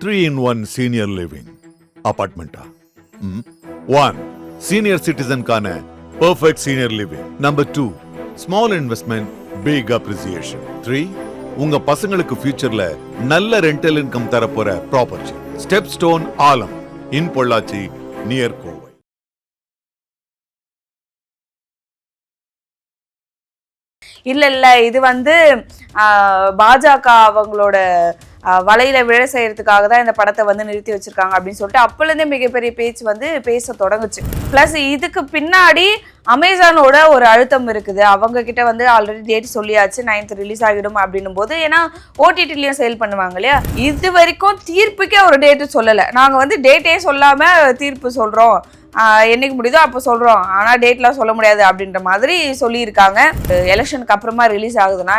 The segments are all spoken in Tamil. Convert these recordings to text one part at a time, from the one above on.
3-in-1 senior living apartment. 1. Senior citizen கான perfect senior living. Number 2. Small investment, big appreciation. 3. உங்க பசங்களுக்கு ஃபியூச்சர்ல நல்ல ரெண்டல் இன்கம் தரப்போற ப்ராப்பர்ட்டி. ஸ்டெப் ஸ்டோன் ஆலம் இன் பொள்ளாச்சி நியர் கோவை. இல்ல இது வந்து பாஜக அவங்களோட வலையில விழ செய்யறதுக்காக தான் இந்த படத்தை வந்து நிறுத்தி வச்சிருக்காங்க அப்படின்னு சொல்லிட்டு அப்பலேருந்தே மிகப்பெரிய பேச்சு வந்து பேச தொடங்குச்சு. பிளஸ் இதுக்கு பின்னாடி அமேசானோட ஒரு அழுத்தம் இருக்குது. அவங்க கிட்ட வந்து ஆல்ரெடி டேட் சொல்லியாச்சு, 9th ரிலீஸ் ஆகிடும் அப்படின்னும் போது, ஏன்னா ஓடிடிலையும் சேல் பண்ணுவாங்க இல்லையா. இது வரைக்கும் தீர்ப்புக்கே ஒரு டேட்டு சொல்லலை. நாங்கள் வந்து டேட்டே சொல்லாம தீர்ப்பு சொல்றோம், என்னைக்கு முடியுதோ அப்போ சொல்கிறோம், ஆனால் டேட்லாம் சொல்ல முடியாது அப்படின்ற மாதிரி சொல்லியிருக்காங்க. எலெக்ஷனுக்கு அப்புறமா ரிலீஸ் ஆகுதுன்னா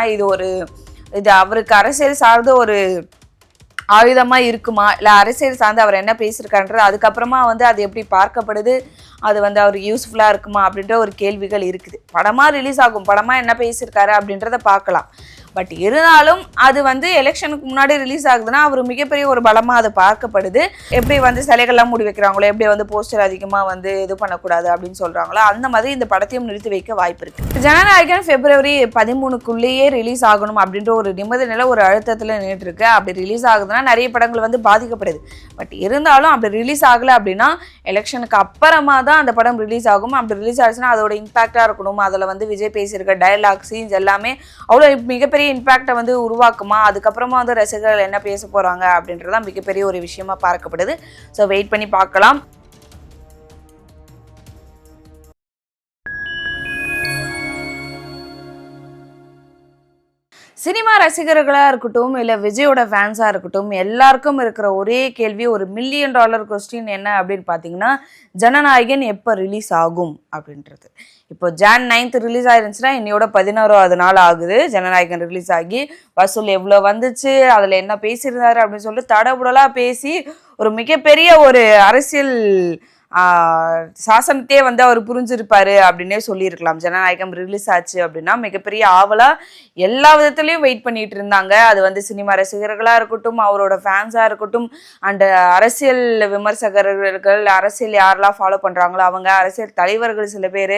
இது அவருக்கு அரசியல் சார்ந்த ஒரு ஆயுதமாக இருக்குமா, இல்லை அரசியல் சார்ந்து அவர் என்ன பேசியிருக்கான்றது அதுக்கப்புறமா வந்து அது எப்படி பார்க்கப்படுது, அது வந்து அவருக்கு யூஸ்ஃபுல்லாக இருக்குமா அப்படின்ற ஒரு கேள்விகள் இருக்குது. படமாக ரிலீஸ் ஆகும், படமாக என்ன பேசியிருக்காரு அப்படின்றத பார்க்கலாம். பட் இருந்தாலும் அது வந்து எலெக்ஷனுக்கு முன்னாடி ரிலீஸ் ஆகுதுன்னா அவர் மிகப்பெரிய ஒரு பலமாக அது பார்க்கப்படுது. எப்படி வந்து சிலைகள்லாம் மூடி வைக்கிறாங்களோ, எப்படி வந்து போஸ்டர் அதிகமாக வந்து இது பண்ணக்கூடாது அப்படின்னு சொல்கிறாங்களோ, அந்த மாதிரி இந்த படத்தையும் நிறுத்தி வைக்க வாய்ப்பு இருக்குது. ஜனநாயகன் February 13 ரிலீஸ் ஆகணும் அப்படின்ற ஒரு நிபந்தனையில் ஒரு அழுத்தத்தில் நின்றுட்டு இருக்கு. அப்படி ரிலீஸ் ஆகுதுன்னா நிறைய படங்கள் வந்து பாதிக்கப்படுது. பட் இருந்தாலும் அப்படி ரிலீஸ் ஆகலை அப்படின்னா எலெக்ஷனுக்கு அப்புறமா தான் அந்த படம் ரிலீஸ் ஆகும். அப்படி ரிலீஸ் ஆச்சுன்னா அதோட இம்பாக்டாக இருக்கணும். அதில் வந்து விஜய் பேசியிருக்க டயலாக் சீன்ஸ் எல்லாமே அவ்வளோ மிகப்பெரிய இம்பாக்டை வந்து உருவாக்குமா, அதுக்கப்புறமா வந்து ரசிகர்கள் என்ன பேச போறாங்க அப்படின்றதான் மிகப்பெரிய ஒரு விஷயமா பார்க்கப்படுது. ஸோ வெயிட் பண்ணி பார்க்கலாம். சினிமா ரசிகர்களாக இருக்கட்டும், இல்லை விஜயோட ஃபேன்ஸாக இருக்கட்டும், எல்லாருக்கும் இருக்கிற ஒரே கேள்வி, ஒரு $1 மில்லியன் கொஸ்டின் என்ன அப்படின்னு பார்த்தீங்கன்னா, ஜனநாயகன் எப்போ ரிலீஸ் ஆகும் அப்படின்றது. இப்போ Jan 9th ரிலீஸ் ஆயிருந்துச்சுன்னா இன்னையோட 11வது நாள் ஆகுது ஜனநாயகன் ரிலீஸ் ஆகி. வசூல் எவ்வளோ வந்துச்சு, அதில் என்ன பேசியிருந்தாரு அப்படின்னு சொல்லிட்டு தடபுடலாக பேசி ஒரு மிகப்பெரிய ஒரு அரசியல் சாசனத்தையே வந்து அவர் புரிஞ்சிருப்பாரு அப்படின்னே சொல்லியிருக்கலாம். ஜனநாயகம் ரிலீஸ் ஆச்சு அப்படின்னா மிகப்பெரிய ஆவலா எல்லா விதத்துலையும் வெயிட் பண்ணிட்டு இருந்தாங்க. அது வந்து சினிமா ரசிகர்களாக இருக்கட்டும், அவரோட ஃபேன்ஸாக இருக்கட்டும், அண்ட் அரசியல் விமர்சகர்கள், அரசியல் யாரெல்லாம் ஃபாலோ பண்ணுறாங்களோ அவங்க, அரசியல் தலைவர்கள் சில பேர்,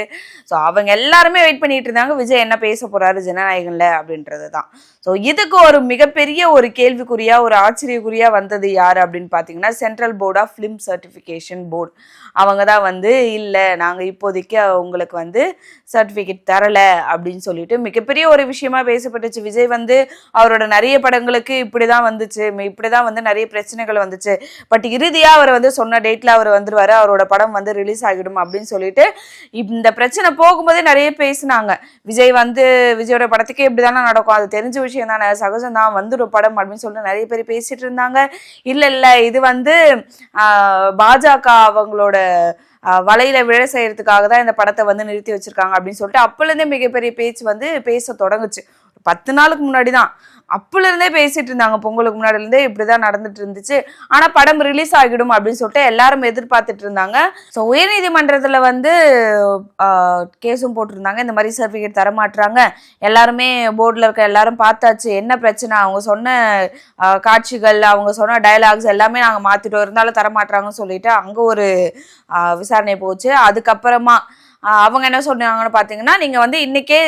ஸோ அவங்க எல்லாருமே வெயிட் பண்ணிட்டு இருந்தாங்க விஜய் என்ன பேச போறாரு ஜனநாயகன்ல அப்படின்றது தான். ஸோ இதுக்கு ஒரு மிகப்பெரிய ஒரு கேள்விக்குறியா, ஒரு ஆச்சரியக்குறியா வந்தது யார் அப்படின்னு பார்த்தீங்கன்னா, central board of film certification board. அவங்க தான் வந்து இல்லை நாங்கள் இப்போதைக்கு உங்களுக்கு வந்து சர்டிஃபிகேட் தரலை அப்படின்னு சொல்லிட்டு மிகப்பெரிய ஒரு விஷயமா பேசப்பட்டுச்சு. விஜய் வந்து அவரோட நிறைய படங்களுக்கு இப்படி தான் வந்துச்சு, இப்படி தான் வந்து நிறைய பிரச்சனைகள் வந்துச்சு, பட் இறுதியாக அவர் வந்து சொன்ன டேட்டில் அவர் வந்துடுவார், அவரோட படம் வந்து ரிலீஸ் ஆகிடும் அப்படின்னு சொல்லிட்டு இந்த பிரச்சனை போகும்போதே நிறைய பேசினாங்க. விஜய் வந்து விஜயோட படத்துக்கே இப்படி தானே நடக்கும், அது தெரிஞ்ச விஷயம் தானே, சகஜம் தான், வந்துடும் படம் அப்படின்னு சொல்லிட்டு நிறைய பேர் பேசிட்டு இருந்தாங்க. இல்லை இது வந்து பாஜக அவங்களோட வலையில விழ செய்யறதுக்காக தான் இந்த படத்தை வந்து நிறுத்தி வச்சிருக்காங்க அப்படின்னு சொல்லிட்டு அப்பலேருந்தே மிகப்பெரிய பேச்சு வந்து பேச தொடங்குச்சு. 10 நாளுக்கு முன்னாடி தான் அப்பல இருந்தே பேசிட்டு இருந்தாங்க. பொங்கலுக்கு முன்னாடி இருந்தே இப்படிதான் நடந்துட்டு இருந்துச்சு. ஆனா படம் ரிலீஸ் ஆகிடும் அப்படின்னு சொல்லிட்டு எல்லாரும் எதிர்பார்த்துட்டு இருந்தாங்க. ஸோ உயர்நீதிமன்றத்துல வந்து கேஸும் போட்டிருந்தாங்க, இந்த மாதிரி சர்டிஃபிகேட் தரமாட்டுறாங்க, எல்லாருமே போர்டில் இருக்க எல்லாரும் பார்த்தாச்சு, என்ன பிரச்சனை, அவங்க சொன்ன காட்சிகள், அவங்க சொன்ன டயலாக்ஸ் எல்லாமே நாங்கள் மாத்திட்டோம், இருந்தாலும் தரமாட்டுறாங்கன்னு சொல்லிட்டு அங்கே ஒரு விசாரணை போச்சு. அதுக்கப்புறமா அவங்க என்ன சொன்னாங்கன்னு பார்த்தீங்கன்னா, நீங்கள் வந்து இன்னைக்கே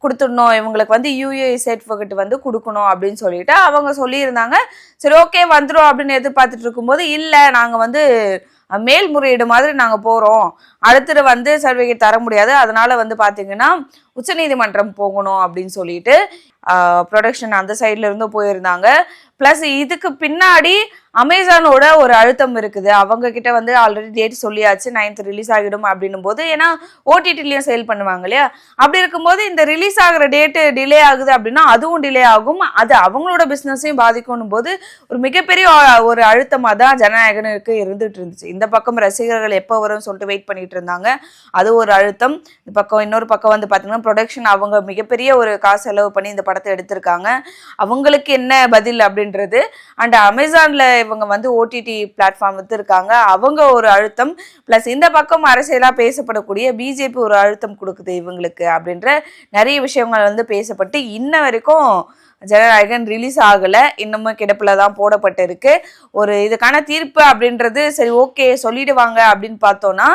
கொடுத்துடணும், இவங்களுக்கு வந்து UAE சர்டிஃபிகேட் வந்து கொடுக்கணும் அப்படின்னு சொல்லிட்டு அவங்க சொல்லியிருந்தாங்க. சரி ஓகே வந்துடும் அப்படின்னு எதிர்பார்த்துட்டு இருக்கும்போது, இல்லை நாங்கள் வந்து மேல்முறையீடு மாதிரி நாங்கள் போகிறோம், அடுத்தது வந்து சர்டிஃபிகேட் தர முடியாது, அதனால வந்து பார்த்தீங்கன்னா உச்சநீதிமன்றம் போகணும் அப்படின்னு சொல்லிட்டு ப்ரொடக்ஷன் அந்த சைட்ல இருந்து போயிருந்தாங்க. பிளஸ் இதுக்கு பின்னாடி அமேசானோட ஒரு அழுத்தம் இருக்குது. அவங்க கிட்ட வந்து ஆல்ரெடி டேட் சொல்லியாச்சு, 9th ரிலீஸ் ஆகிடும் அப்படின்னும் போது, ஏன்னா ஓடிடிலையும் சேல் பண்ணுவாங்க இல்லையா. அப்படி இருக்கும்போது இந்த ரிலீஸ் ஆகிற டேட்டு டிலே ஆகுது அப்படின்னா அதுவும் டிலே ஆகும், அது அவங்களோட பிஸ்னஸையும் பாதிக்கணும் போது ஒரு மிகப்பெரிய ஒரு அழுத்தமாக தான் ஜனநாயகனுக்கு இருந்துட்டு இருந்துச்சு. இந்த பக்கம் ரசிகர்கள் எப்போ வரும்னு சொல்லிட்டு வெயிட் பண்ணிட்டு இருந்தாங்க, அது ஒரு அழுத்தம். இந்த பக்கம் இன்னொரு பக்கம் வந்து பார்த்தீங்கன்னா ப்ரொடக்ஷன், அவங்க மிகப்பெரிய ஒரு காசு செலவு பண்ணி இந்த படத்தை எடுத்திருக்காங்க, அவங்களுக்கு என்ன பதில் அப்படின்றது. அண்ட் அமேசான்ல இவங்க வந்து ஓடிடி பிளாட்ஃபார்ம் வித்துருக்காங்க, அவங்க ஒரு அழுத்தம். பிளஸ் இந்த பக்கம் அரசியலாக பேசப்படக்கூடிய பிஜேபி ஒரு அழுத்தம் கொடுக்குது இவங்களுக்கு அப்படின்ற நிறைய விஷயங்கள் வந்து பேசப்பட்டு இன்ன வரைக்கும் ஜனநாயகன் ரிலீஸ் ஆகல, இன்னமும் கிடப்புல தான் போடப்பட்டிருக்கு. ஒரு இதுக்கான தீர்ப்பு அப்படின்றது சரி ஓகே சொல்லிடுவாங்க அப்படின்னு பார்த்தோம்னா,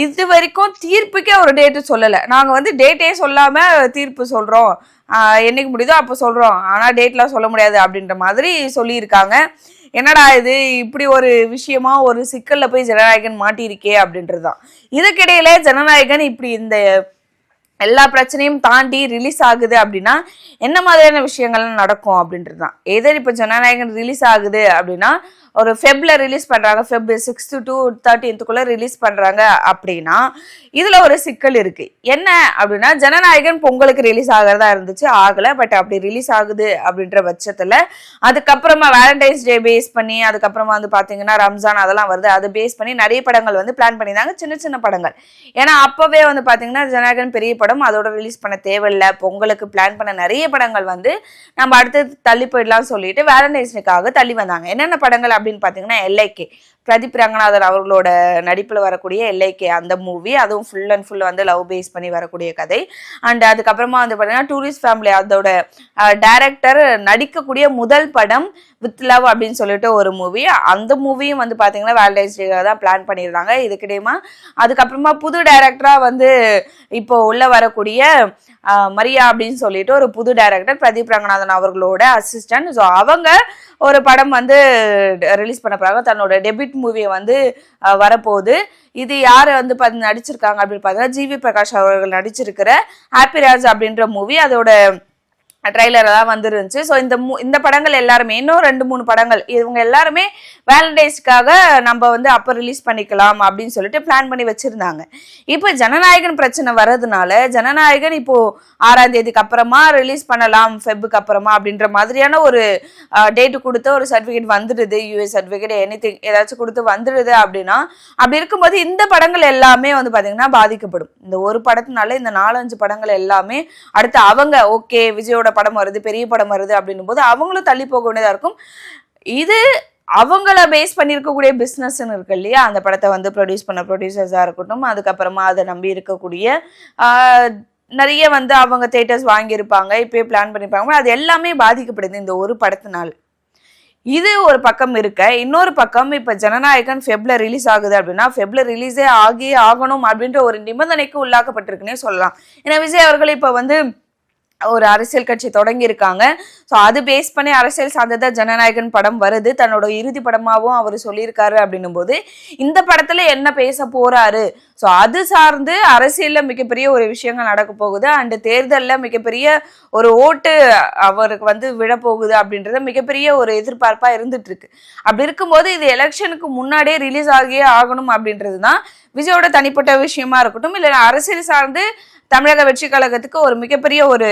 இது வரைக்கும் தீர்ப்புக்கே ஒரு டேட்டு சொல்லலை. நாங்கள் வந்து டேட்டே சொல்லாம தீர்ப்பு சொல்றோம், என்னைக்கு முடியுதோ அப்போ சொல்றோம், ஆனா டேட்லாம் சொல்ல முடியாது அப்படின்ற மாதிரி சொல்லியிருக்காங்க. என்னடா இது, இப்படி ஒரு விஷயமா ஒரு சிக்கல்ல போய் ஜனநாயகன் மாட்டியிருக்கே அப்படின்றதுதான். இதுக்கிடையில ஜனநாயகன் இப்படி இந்த எல்லா பிரச்சனையும் தாண்டி ரிலீஸ் ஆகுது அப்படின்னா என்ன மாதிரியான விஷயங்கள்லாம் நடக்கும் அப்படின்றது தான். ஏதோ இப்போ ஜனநாயகன் ரிலீஸ் ஆகுது அப்படின்னா ஒரு ஃபெப்ல ரிலீஸ் பண்றாங்க, ஃபெப் 6 to 13th ரிலீஸ் பண்றாங்க அப்படின்னா இதுல ஒரு சிக்கல் இருக்கு. என்ன அப்படின்னா, ஜனநாயகன் பொங்கலுக்கு ரிலீஸ் ஆகிறதா இருந்துச்சு, ஆகல. பட் அப்படி ரிலீஸ் ஆகுது அப்படின்ற பட்சத்துல அதுக்கப்புறமா வேலண்டைன்ஸ் டே பேஸ் பண்ணி, அதுக்கப்புறமா வந்து பாத்தீங்கன்னா ரம்ஜான் அதெல்லாம் வருது, அதை பேஸ் பண்ணி நிறைய படங்கள் வந்து பிளான் பண்ணியிருந்தாங்க, சின்ன சின்ன படங்கள். ஏன்னா அப்பவே வந்து பாத்தீங்கன்னா ஜனநாயகன் பெரிய படம், அதோட ரிலீஸ் பண்ண தேவையில்லை, பொங்கலுக்கு பிளான் பண்ண நிறைய படங்கள் வந்து நம்ம அடுத்து தள்ளி போயிடலாம் சொல்லிட்டு வேலண்டைன்ஸ் டேக்காக தள்ளி வந்தாங்க. என்னென்ன படங்கள் அப்படின்னு பாத்தீங்கன்னா, LIK பிரதீப் ரங்கநாதன் அவர்களோட நடிப்புல வரக்கூடிய LIK அந்த மூவி, அதுவும் ஃபுல் அண்ட் ஃபுல் வந்து லவ் பேஸ் பண்ணி வரக்கூடிய கதை. அண்ட் அதுக்கப்புறமா வந்து பாத்தீங்கன்னா டூரிஸ்ட் ஃபேமிலி, அதோட டைரக்டர் நடிக்கக்கூடிய முதல் படம் வித் லவ் அப்படின்னு சொல்லிட்டு ஒரு மூவி, அந்த மூவியும் வந்து பாத்தீங்கன்னா வேலண்டைன்ஸ் டே தான் பிளான் பண்ணியிருந்தாங்க. இதுக்கிடையுமா அதுக்கப்புறமா புது டைரக்டரா வந்து இப்போ உள்ள வரக்கூடிய மரியா அப்படின்னு சொல்லிட்டு ஒரு புது டைரக்டர், பிரதீப் ரங்கநாதன் அவர்களோட அசிஸ்டன்ட். ஸோ அவங்க ஒரு படம் வந்து ரிலீஸ் பண்ண போறாங்க, தன்னோட டெபியூட் மூவியை வந்து வரப்போகுது. இது யார் வந்து நடிச்சிருக்காங்க அப்படின்னு பார்த்தீங்கன்னா, GV பிரகாஷ் அவர்கள் நடிச்சிருக்கிற ஹாப்பி ராஜ் அப்படின்ற மூவி, அதோட ட்ரைலர் தான் வந்துருந்துச்சு. ஸோ இந்த படங்கள் எல்லாருமே, இன்னும் 2-3 படங்கள், இவங்க எல்லாருமே வேலண்டைன்ஸ்க்காக நம்ம வந்து அப்போ ரிலீஸ் பண்ணிக்கலாம் அப்படின்னு சொல்லிட்டு பிளான் பண்ணி வச்சிருந்தாங்க. இப்போ ஜனநாயகன் பிரச்சனை வர்றதுனால ஜனநாயகன் இப்போ 6ஆம் தேதிக்கு அப்புறமா ரிலீஸ் பண்ணலாம், ஃபெப்ருக்கு அப்புறமா அப்படின்ற மாதிரியான ஒரு டேட்டு கொடுத்து ஒரு சர்டிஃபிகேட் வந்துடுது, US சர்டிஃபிகேட் எனிதிங் ஏதாச்சும் கொடுத்து வந்துடுது அப்படின்னா, அப்படி இருக்கும்போது இந்த படங்கள் எல்லாமே வந்து பார்த்தீங்கன்னா பாதிக்கப்படும். இந்த ஒரு படத்தினால இந்த 4-5 படங்கள் எல்லாமே அடுத்து அவங்க ஓகே விஜயோட படம் வருது, பெரிய படம் வருது அப்படின்னும் போது அவங்களும் தள்ளி போக வேண்டியதா இருக்கும். இது அவங்கள பேஸ் பண்ணியிருக்கக்கூடிய பிஸ்னஸ்ன்னு இருக்கு இல்லையா, அந்த படத்தை வந்து ப்ரொடியூஸ் பண்ண ப்ரொடியூசர்ஸாக இருக்கட்டும், அதுக்கப்புறமா அதை நம்பி இருக்கக்கூடிய நிறைய வந்து அவங்க தியேட்டர்ஸ் வாங்கியிருப்பாங்க, இப்போயே பிளான் பண்ணியிருப்பாங்க, அது எல்லாமே பாதிக்கப்படுது இந்த ஒரு படத்தினால. இது ஒரு பக்கம் இருக்க, இன்னொரு பக்கம் இப்ப ஜனநாயகன் ஃபெப்ல ரிலீஸ் ஆகுது அப்படின்னா ஃபெப்ல ரிலீஸே ஆகணும் அப்படின்ற ஒரு நிபந்தனைக்கு உள்ளாக்கப்பட்டிருக்குன்னே சொல்லலாம். ஏன்னா விஜய் அவர்கள் இப்ப வந்து ஒரு அரசியல் கட்சி தொடங்கி இருக்காங்க. ஸோ அது பேஸ் பண்ணி அரசியல் சார்ந்ததா ஜனநாயகன் படம் வருது, தன்னோட இறுதி படமாகவும் அவர் சொல்லியிருக்காரு. அப்படின்னும் போது இந்த படத்துல என்ன பேச போறாரு, ஸோ அது சார்ந்து அரசியல்ல மிகப்பெரிய ஒரு விஷயங்கள் நடக்க போகுது. அண்ட் தேர்தலில் மிகப்பெரிய ஒரு ஓட்டு அவருக்கு வந்து விழப்போகுது அப்படின்றத மிகப்பெரிய ஒரு எதிர்பார்ப்பா இருந்துட்டு இருக்கு. அப்படி இருக்கும்போது இது எலெக்ஷனுக்கு முன்னாடியே ரிலீஸ் ஆகியே ஆகணும் அப்படின்றது தான் விஜயோட தனிப்பட்ட விஷயமா இருக்கட்டும், இல்லை அரசியல் சார்ந்து தமிழக வெற்றி கழகத்துக்கு ஒரு மிகப்பெரிய ஒரு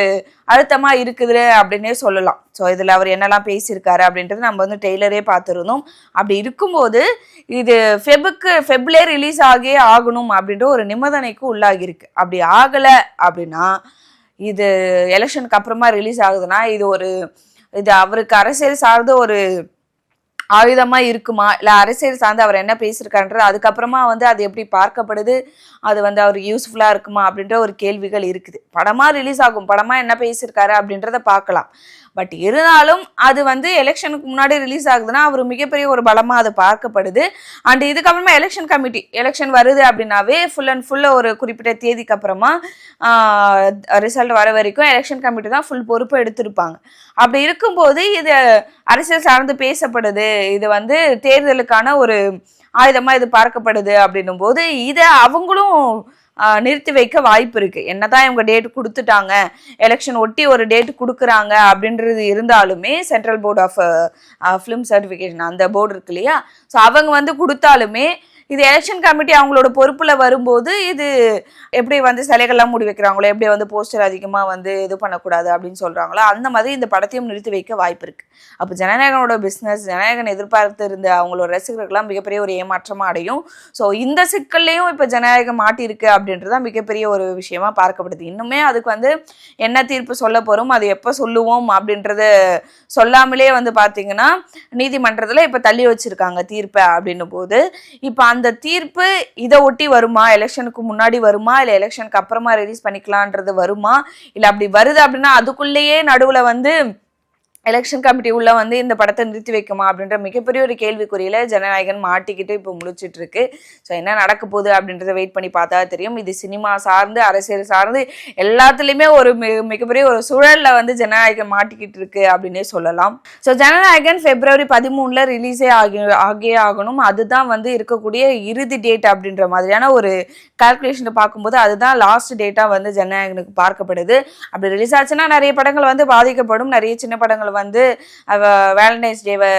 அழுத்தமா இருக்குது அப்படின்னே சொல்லலாம். ஸோ இதுல அவர் என்னெல்லாம் பேசியிருக்காரு அப்படின்றது நம்ம வந்து டெய்லரே பார்த்துருந்தோம். அப்படி இருக்கும்போது இது ஃபெப்லே ரிலீஸ் ஆகியே ஆகணும் அப்படின்ற ஒரு நிபந்தனைக்கு உள்ளாகிருக்கு. அப்படி ஆகல அப்படின்னா, இது எலெக்ஷனுக்கு அப்புறமா ரிலீஸ் ஆகுதுன்னா இது அவருக்கு அரசியல் சார்ந்த ஒரு ஆயுதமா இருக்குமா, இல்ல அரசியல் சார்ந்து அவர் என்ன பேசியிருக்காருன்றது அதுக்கப்புறமா வந்து அது எப்படி பார்க்கப்படுது, அது வந்து அவருக்கு யூஸ்ஃபுல்லா இருக்குமா அப்படின்ற ஒரு கேள்விகள் இருக்குது. படமா ரிலீஸ் ஆகும், படமா என்ன பேசியிருக்காரு அப்படின்றத பார்க்கலாம். பட் இருந்தாலும் அது வந்து எலெக்ஷனுக்கு முன்னாடி ரிலீஸ் ஆகுதுன்னா அவர் மிகப்பெரிய ஒரு பலமா அது பார்க்கப்படுது. அண்ட் இதுக்கப்புறமா எலெக்ஷன் கமிட்டி, எலெக்ஷன் வருது அப்படின்னாவே ஃபுல் அண்ட் ஃபுல் ஒரு குறிப்பிட்ட தேதிக்கு அப்புறமா ரிசல்ட் வர வரைக்கும் எலெக்ஷன் கமிட்டி தான் ஃபுல் பொறுப்பு எடுத்திருப்பாங்க. அப்படி இருக்கும்போது இது அரசியல் சார்ந்து பேசப்படுது, இது வந்து தேர்தலுக்கான ஒரு ஆயுதமா இது பார்க்கப்படுது அப்படின்னும் போது இதை அவங்களும் நிறுத்தி வைக்க வாய்ப்பு இருக்கு. என்னதான் இவங்க டேட் கொடுத்துட்டாங்க, எலெக்ஷன் ஒட்டி ஒரு டேட் கொடுக்குறாங்க அப்படின்றது இருந்தாலுமே central board of film certification அந்த போர்டு இருக்கு இல்லையா, ஸோ அவங்க வந்து கொடுத்தாலுமே இது எலெக்ஷன் கமிட்டி அவங்களோட பொறுப்புல வரும்போது இது எப்படி வந்து சிலைகள்லாம் மூடி வைக்கிறாங்களோ, எப்படி வந்து போஸ்டர் அதிகமா வந்து இது பண்ணக்கூடாது அப்படின்னு சொல்றாங்களோ, அந்த மாதிரி இந்த படத்தையும் நிறுத்தி வைக்க வாய்ப்பு இருக்கு. அப்போ ஜனநாயகனோட பிஸ்னஸ், ஜனநாயகன் எதிர்பார்த்து இருந்த அவங்களோட ரசிகர்கள்லாம் மிகப்பெரிய ஒரு ஏமாற்றமா அடையும். ஸோ இந்த சிக்கல்லையும் இப்போ ஜனநாயகம் மாட்டிருக்கு அப்படின்றதான் மிகப்பெரிய ஒரு விஷயமா பார்க்கப்படுது. இன்னுமே அதுக்கு வந்து என்ன தீர்ப்பு சொல்ல போறோம், அது எப்போ சொல்லுவோம் அப்படின்றத சொல்லாமலே வந்து பார்த்தீங்கன்னா நீதிமன்றத்தில் இப்போ தள்ளி வச்சிருக்காங்க தீர்ப்பை. அப்படின்னும் போது இப்போ அந்த தீர்ப்பு இதை ஒட்டி வருமா, எலெக்ஷனுக்கு முன்னாடி வருமா, இல்லை எலெக்ஷனுக்கு அப்புறமா ரிலீஸ் பண்ணிக்கலான்றது வருமா, இல்லை அப்படி வருது அப்படின்னா அதுக்குள்ளேயே நடுவில் வந்து எலெக்ஷன் கமிட்டி உள்ள வந்து இந்த படத்தை நிறுத்தி வைக்குமா அப்படின்ற மிகப்பெரிய ஒரு கேள்விக்குறியில ஜனநாயகன் மாட்டிக்கிட்டு இப்போ முழிச்சிட்டு இருக்கு. ஸோ என்ன நடக்க போகுது அப்படின்றத வெயிட் பண்ணி பார்த்தா தெரியும். இது சினிமா சார்ந்து அரசியல் சார்ந்து எல்லாத்துலேயுமே ஒரு மிகப்பெரிய ஒரு சூழல்ல வந்து ஜனநாயகன் மாட்டிக்கிட்டு இருக்கு அப்படின்னே சொல்லலாம். ஸோ ஜனநாயகன் February 13 ரிலீஸே ஆகியே ஆகணும். அதுதான் வந்து இருக்கக்கூடிய இறுதி டேட் அப்படின்ற மாதிரியான ஒரு கால்குலேஷனை பார்க்கும்போது அதுதான் லாஸ்ட் டேட்டா வந்து ஜனநாயகனுக்கு பார்க்கப்படுது. அப்படி ரிலீஸ் ஆச்சுன்னா நிறைய படங்கள் வந்து பாதிக்கப்படும். நிறைய சின்ன படங்கள் வந்து வேலண்டைன்ஸ் டேவை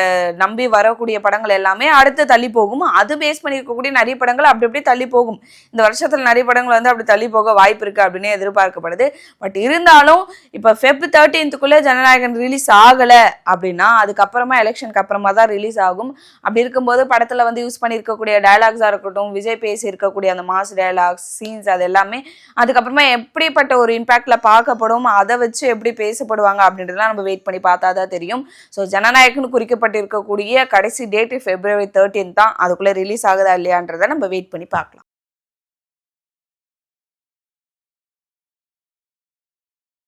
நம்பி வரக்கூடிய படங்கள் எல்லாமே அடுத்து தள்ளி போகும். அது பேஸ் பண்ணி இருக்கக்கூடிய நிறைய படங்கள் அப்படி அப்படியே தள்ளி போகும். இந்த வருஷத்துல நிறைய படங்கள் வந்து அப்படி தள்ளி போக வாய்ப்பு இருக்கு அப்படின்னு எதிர்பார்க்கப்படுது. பட் இருந்தாலும் இப்ப Feb 13 ஜனநாயகன் ரிலீஸ் ஆகல அப்படின்னா அதுக்கப்புறமா எலெக்ஷனுக்கு அப்புறமா தான் ரிலீஸ் ஆகும். அப்படி இருக்கும்போது படத்துல வந்து யூஸ் பண்ணி இருக்கக்கூடிய டயலாக்ஸா இருக்கட்டும், விஜய் பேசி இருக்கக்கூடிய அந்த மாஸ் டயலாக்ஸ் சீன்ஸ் அது எல்லாமே அதுக்கப்புறமா எப்படிப்பட்ட ஒரு இம்பாக்ட்ல பார்க்கப்படும், அதை வச்சு எப்படி பேசப்படுவாங்க அப்படின்றதுலாம் நம்ம வெயிட் பண்ணி பார்த்தா தான் தெரியும். ஸோ ஜனநாயகன் குறிக்கப்பட்டிருக்கக்கூடிய கடைசி டேட் February 13 தான். அதுக்குள்ள ரிலீஸ் ஆகுதா இல்லையான்றதை நம்ம வெயிட் பண்ணி பார்க்கலாம்.